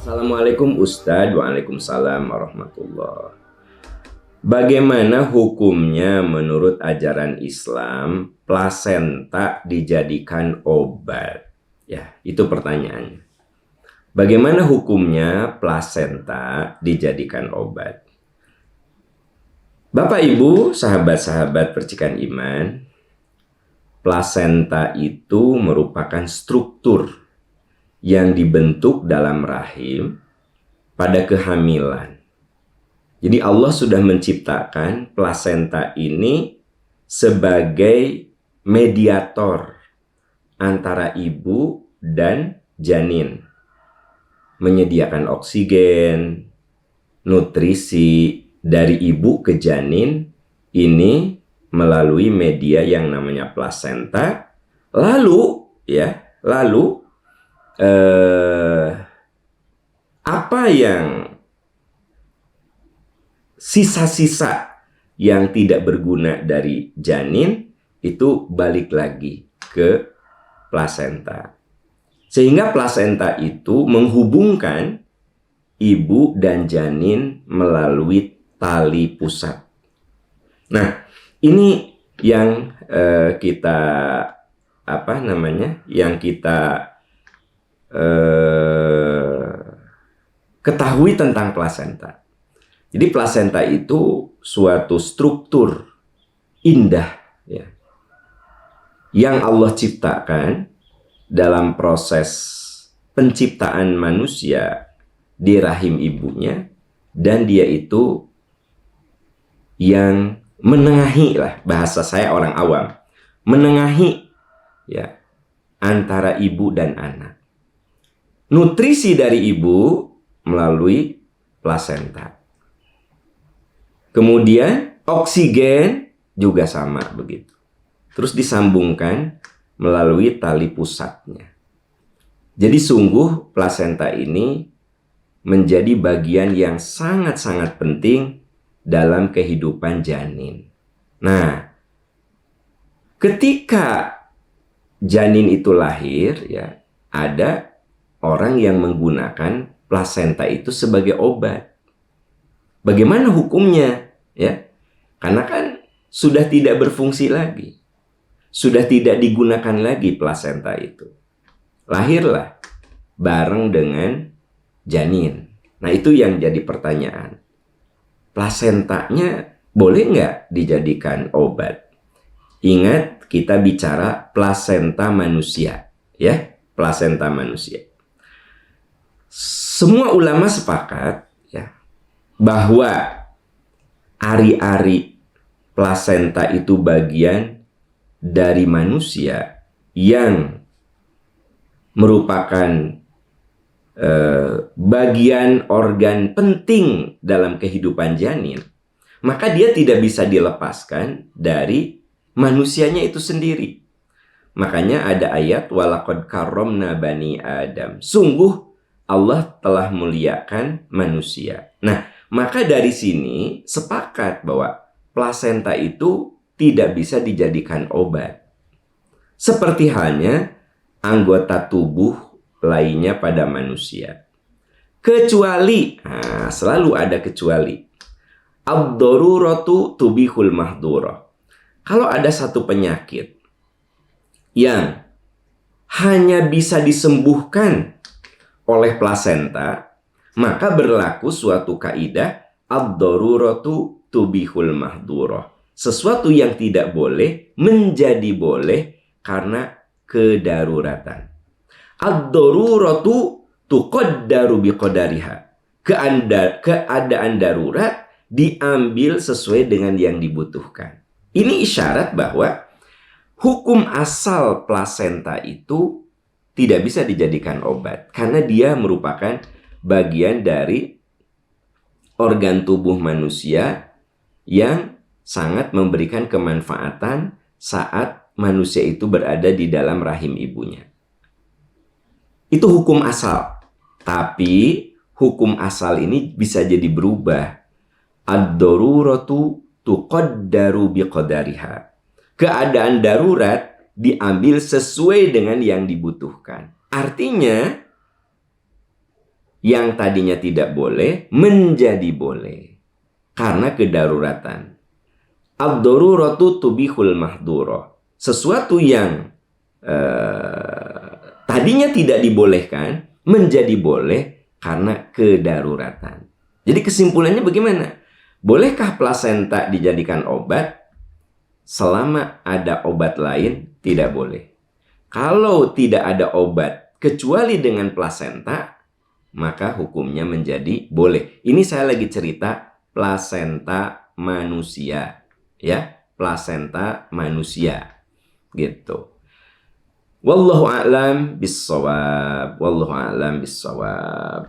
Assalamualaikum Ustadz. Waalaikumsalam warahmatullah. Bagaimana hukumnya menurut ajaran Islam plasenta dijadikan obat? Ya, itu pertanyaannya. Bagaimana hukumnya plasenta dijadikan obat? Bapak Ibu, sahabat-sahabat percikan iman, plasenta itu merupakan struktur yang dibentuk dalam rahim pada kehamilan. Jadi Allah sudah menciptakan plasenta ini sebagai mediator antara ibu dan janin. Menyediakan oksigen, nutrisi dari ibu ke janin ini melalui media yang namanya plasenta. Lalu apa yang sisa-sisa yang tidak berguna dari janin itu balik lagi ke plasenta. Sehingga plasenta itu menghubungkan ibu dan janin melalui tali pusat. Nah, ini yang kita ketahui tentang plasenta. Jadi plasenta itu suatu struktur indah ya, yang Allah ciptakan dalam proses penciptaan manusia di rahim ibunya, dan dia itu yang menengahi lah, bahasa saya orang awam, menengahi ya antara ibu dan anak. Nutrisi dari ibu melalui plasenta. Kemudian oksigen juga sama begitu. Terus disambungkan melalui tali pusatnya. Jadi sungguh plasenta ini menjadi bagian yang sangat-sangat penting dalam kehidupan janin. Nah, ketika janin itu lahir ya, ada orang yang menggunakan plasenta itu sebagai obat. Bagaimana hukumnya? Ya, karena kan sudah tidak berfungsi lagi, sudah tidak digunakan lagi plasenta itu. Lahirlah bareng dengan janin. Nah, itu yang jadi pertanyaan. Plasentanya boleh nggak dijadikan obat? Ingat, kita bicara plasenta manusia, ya, plasenta manusia. Semua ulama sepakat ya bahwa ari-ari plasenta itu bagian dari manusia yang merupakan bagian organ penting dalam kehidupan janin, maka dia tidak bisa dilepaskan dari manusianya itu sendiri. Makanya ada ayat walaqad karramna bani Adam. Sungguh Allah telah muliakan manusia. Nah, maka dari sini sepakat bahwa plasenta itu tidak bisa dijadikan obat. Seperti halnya anggota tubuh lainnya pada manusia. Kecuali, selalu ada kecuali. Ad-daruratu tubihul mahdurah. Kalau ada satu penyakit yang hanya bisa disembuhkan oleh plasenta, maka berlaku suatu kaidah ad-daruratu tubihul mahdurah. Sesuatu yang tidak boleh menjadi boleh karena kedaruratan. Ad-daruratu tuqaddaru biqadariha. Keadaan darurat diambil sesuai dengan yang dibutuhkan. Ini isyarat bahwa hukum asal plasenta itu tidak bisa dijadikan obat karena dia merupakan bagian dari organ tubuh manusia yang sangat memberikan kemanfaatan saat manusia itu berada di dalam rahim ibunya. Itu hukum asal. Tapi hukum asal ini bisa jadi berubah. Ad-daruratu tuqaddaru biqadariha. Keadaan darurat diambil sesuai dengan yang dibutuhkan. Artinya yang tadinya tidak boleh menjadi boleh karena kedaruratan. Ad-daruratu tubihul mahdura. Sesuatu yang tadinya tidak dibolehkan menjadi boleh karena kedaruratan. Jadi kesimpulannya bagaimana? Bolehkah plasenta dijadikan obat? Selama ada obat lain, tidak boleh. Kalau tidak ada obat kecuali dengan plasenta, maka hukumnya menjadi boleh. Ini saya lagi cerita plasenta manusia, ya, plasenta manusia, gitu. Wallahu a'lam bissawab. Wallahu a'lam bissawab.